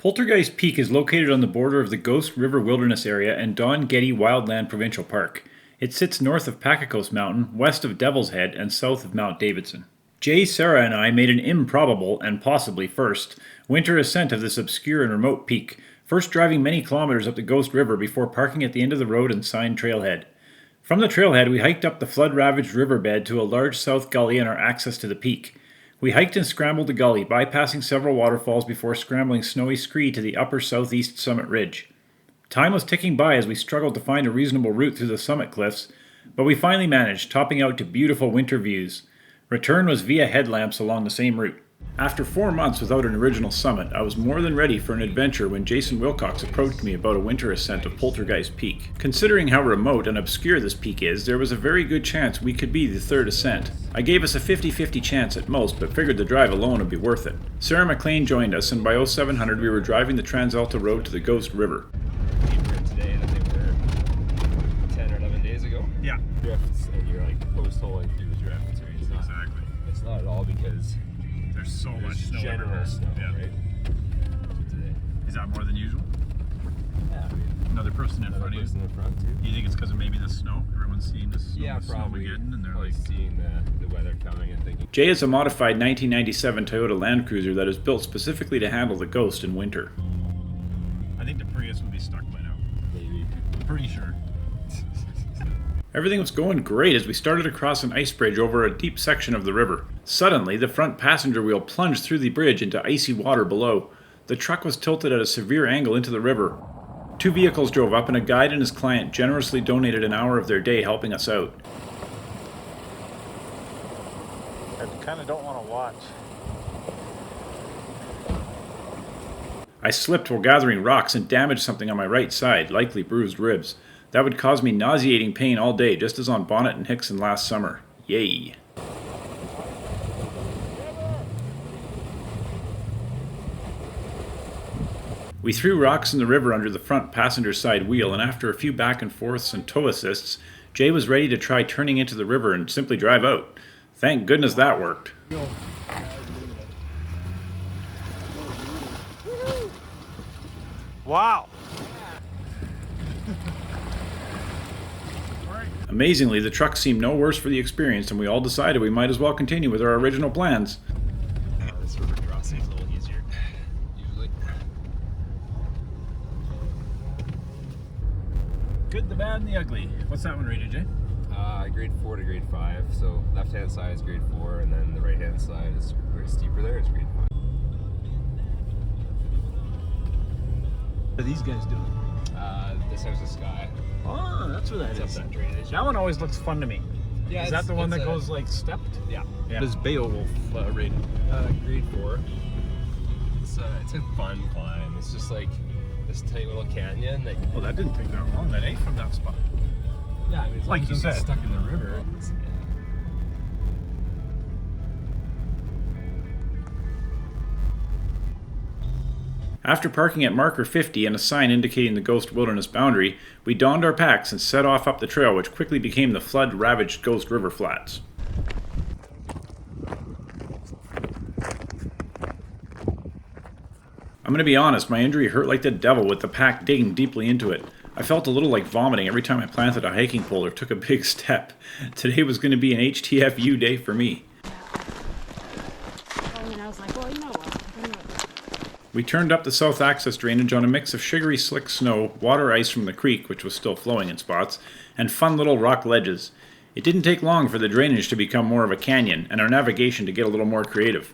Poltergeist Peak is located on the border of the Ghost River Wilderness Area and Don Getty Wildland Provincial Park. It sits north of Pacacos Mountain, west of Devil's Head, and south of Mount Davidson. Jay, Sara, and I made an improbable, and possibly first, winter ascent of this obscure and remote peak, first driving many kilometers up the Ghost River before parking at the end of the road and signed trailhead. From the trailhead, we hiked up the flood-ravaged riverbed to a large south gully and our access to the peak. We hiked and scrambled the gully, bypassing several waterfalls before scrambling snowy scree to the upper southeast summit ridge. Time was ticking by as we struggled to find a reasonable route through the summit cliffs, but we finally managed, topping out to beautiful winter views. Return was via headlamps along the same route. After 4 months without an original summit, I was more than ready for an adventure when Jason Wilcox approached me about a winter ascent of Poltergeist Peak. Considering how remote and obscure this peak is, there was a very good chance we could be the third ascent. I gave us a 50-50 chance at most, but figured the drive alone would be worth it. Sarah McLean joined us, and by 0700 we were driving the TransAlta Road to the Ghost River. Today that they were 10 or 11 days ago. Yeah. Drifts, and you're like post-holing through the drifts, right? Exactly. It's not at all because There's so much snow general everywhere. snow, Yeah. right? Today. Is that more than usual? Yeah, I mean, Another person in front of you? person in front too. Do you think it's because of maybe the snow? Everyone's seeing the snow. Yeah, the snow probably. Snowmageddon, and they're Probably like... seeing the weather coming and thinking. Jay is a modified 1997 Toyota Land Cruiser that is built specifically to handle the Ghost in winter. I think the Prius would be stuck by now. Maybe. Pretty sure. Everything was going great as we started across an ice bridge over a deep section of the river. Suddenly, the front passenger wheel plunged through the bridge into icy water below. The truck was tilted at a severe angle into the river. 2 vehicles drove up, and a guide and his client generously donated an hour of their day helping us out. I kind of don't want to watch. I slipped while gathering rocks and damaged something on my right side, likely bruised ribs. That would cause me nauseating pain all day, just as on Bonnet and Hickson last summer. Yay. We threw rocks in the river under the front passenger side wheel, and after a few back and forths and tow assists, Jay was ready to try turning into the river and simply drive out. Thank goodness that worked. Wow. Amazingly, the truck seemed no worse for the experience, and we all decided we might as well continue with our original plans. This river crossing is a little easier. Usually. Good, the bad, and the ugly. What's that one rated, Jay? Grade 4 to grade 5. So left-hand side is grade 4, and then the right-hand side is very steeper there. It's grade 5. What are these guys doing? This house is Sky. Oh, that's what that It's up is. that drainage. That one always looks fun to me. Yeah, Is that the one that goes like stepped? Yeah. What is Beowulf rated? Grade 4. It's a fun climb. It's just like this tight little canyon that. Well, that didn't take that long. That ain't from that spot. Yeah, I mean, as Like long as you don't get said. stuck in the river. After parking at marker 50 and a sign indicating the Ghost Wilderness boundary, we donned our packs and set off up the trail, which quickly became the flood-ravaged Ghost River Flats. I'm gonna be honest, my injury hurt like the devil with the pack digging deeply into it. I felt a little like vomiting every time I planted a hiking pole or took a big step. Today was gonna be an HTFU day for me. And I was like, well, you know what? I'm gonna- We turned up the south access drainage on a mix of sugary slick snow, water ice from the creek, which was still flowing in spots, and fun little rock ledges. It didn't take long for the drainage to become more of a canyon, and our navigation to get a little more creative.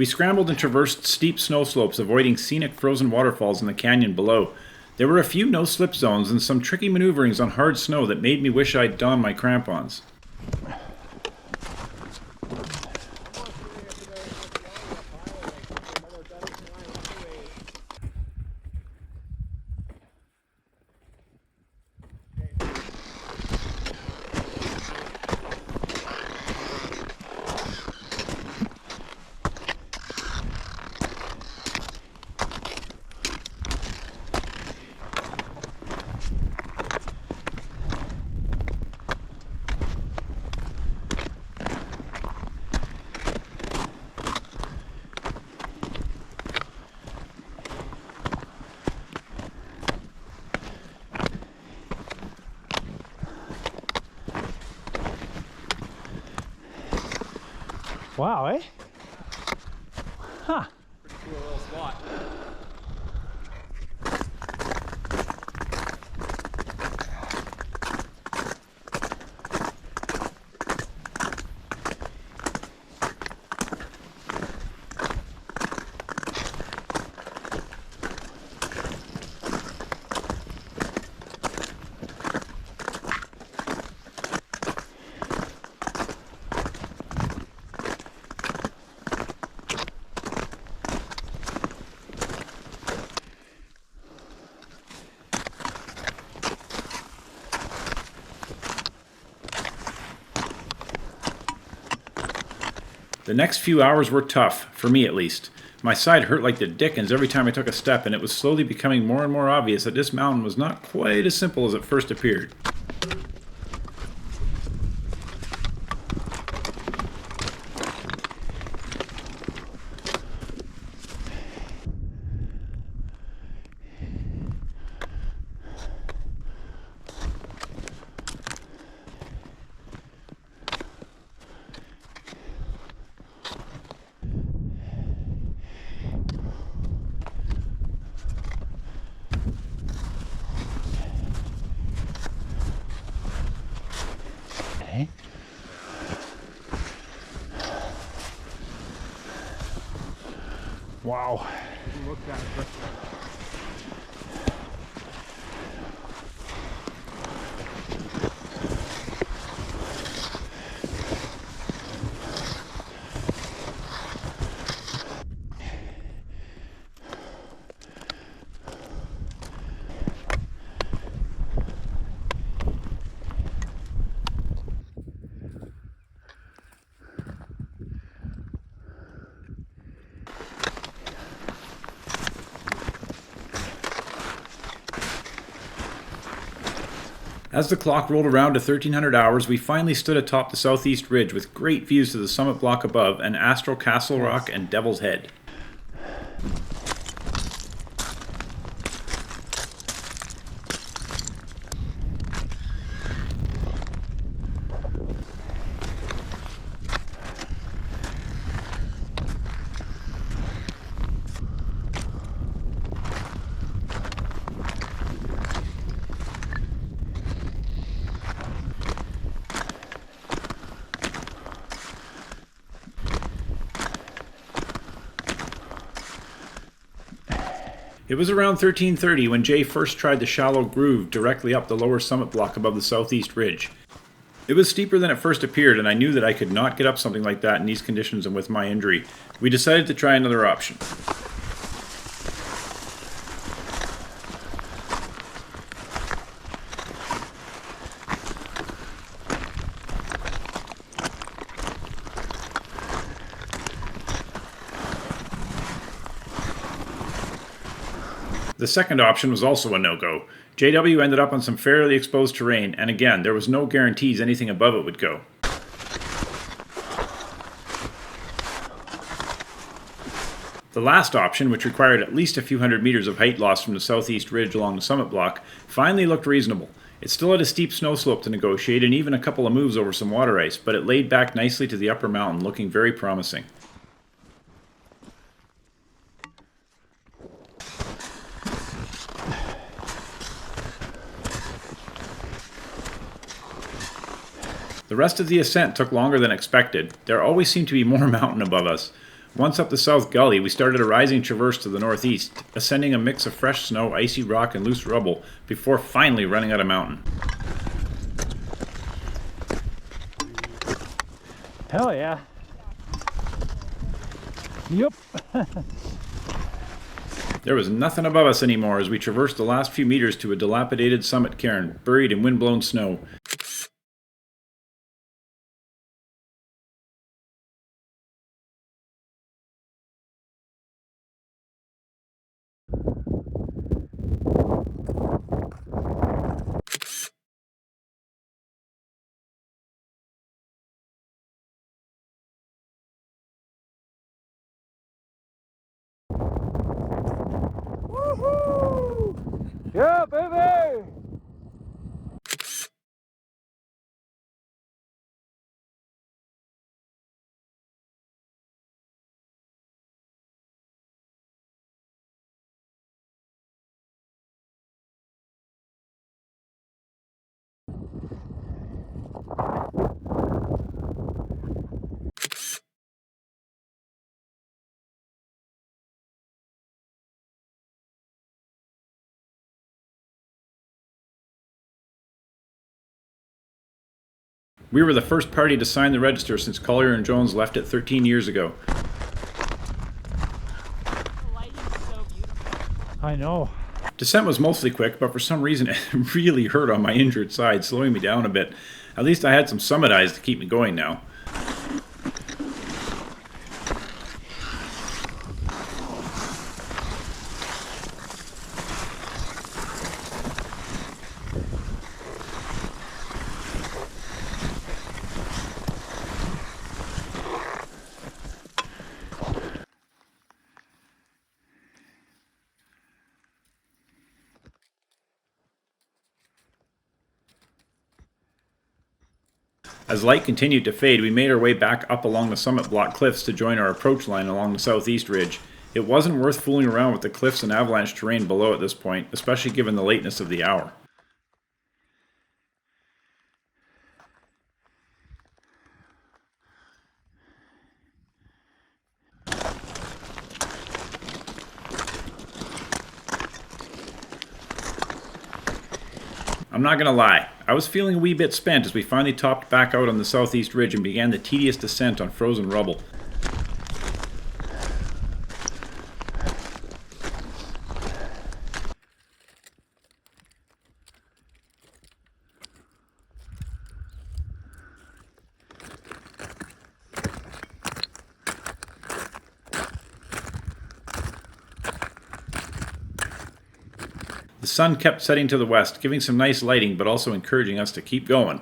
We scrambled and traversed steep snow slopes, avoiding scenic frozen waterfalls in the canyon below. There were a few no-slip zones and some tricky maneuverings on hard snow that made me wish I'd donned my crampons. Wow, eh? Huh. Pretty cool little spot. The next few hours were tough, for me at least. My side hurt like the dickens every time I took a step, and it was slowly becoming more and more obvious that this mountain was not quite as simple as it first appeared. Okay. Wow. Look at that. As the clock rolled around to 1300 hours, we finally stood atop the southeast ridge with great views to the summit block above and Astral Castle Rock and Devil's Head. It was around 1330 when Jay first tried the shallow groove directly up the lower summit block above the southeast ridge. It was steeper than it first appeared, and I knew that I could not get up something like that in these conditions and with my injury. We decided to try another option. The second option was also a no-go. JW ended up on some fairly exposed terrain, and again, there was no guarantees anything above it would go. The last option, which required at least a few hundred meters of height loss from the southeast ridge along the summit block, finally looked reasonable. It still had a steep snow slope to negotiate and even a couple of moves over some water ice, but it laid back nicely to the upper mountain, looking very promising. The rest of the ascent took longer than expected. There always seemed to be more mountain above us. Once up the south gully, we started a rising traverse to the northeast, ascending a mix of fresh snow, icy rock, and loose rubble, before finally running out of mountain. Hell yeah. Yep. There was nothing above us anymore as we traversed the last few meters to a dilapidated summit cairn, buried in wind-blown snow. Yeah, baby! We were the first party to sign the register since Collier and Jones left it 13 years ago. The lighting's so beautiful. I know. Descent was mostly quick, but for some reason it really hurt on my injured side, slowing me down a bit. At least I had some summit eyes to keep me going now. As light continued to fade, we made our way back up along the summit block cliffs to join our approach line along the southeast ridge. It wasn't worth fooling around with the cliffs and avalanche terrain below at this point, especially given the lateness of the hour. I'm not gonna lie, I was feeling a wee bit spent as we finally topped back out on the southeast ridge and began the tedious descent on frozen rubble. The sun kept setting to the west, giving some nice lighting, but also encouraging us to keep going.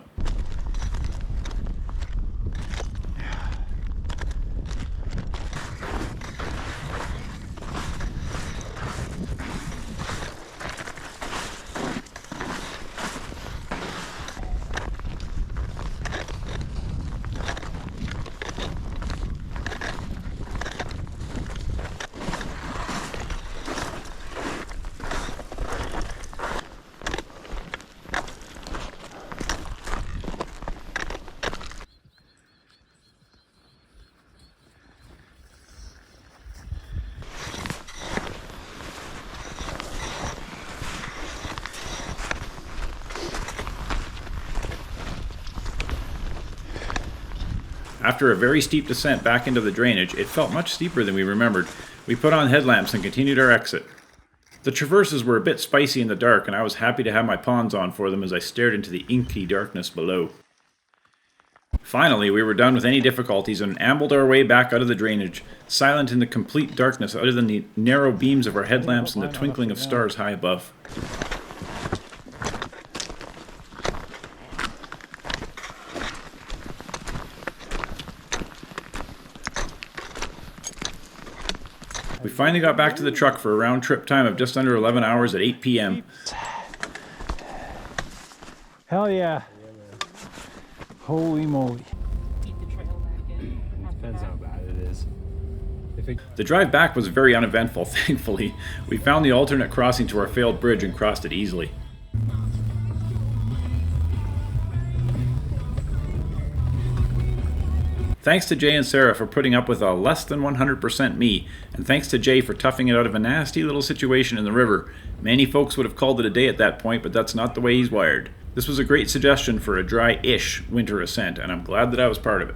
After a very steep descent back into the drainage, it felt much steeper than we remembered. We put on headlamps and continued our exit. The traverses were a bit spicy in the dark, and I was happy to have my pawns on for them as I stared into the inky darkness below. Finally, we were done with any difficulties and ambled our way back out of the drainage, silent in the complete darkness other than the narrow beams of our headlamps and the twinkling of stars high above. We finally got back to the truck for a round trip time of just under 11 hours at 8 p.m. Hell yeah. Holy moly. Keep the trail back in. Depends how bad it is. The drive back was very uneventful, thankfully. We found the alternate crossing to our failed bridge and crossed it easily. Thanks to Jay and Sara for putting up with a less than 100% me, and thanks to Jay for toughing it out of a nasty little situation in the river. Many folks would have called it a day at that point, but that's not the way he's wired. This was a great suggestion for a dry-ish winter ascent, and I'm glad that I was part of it.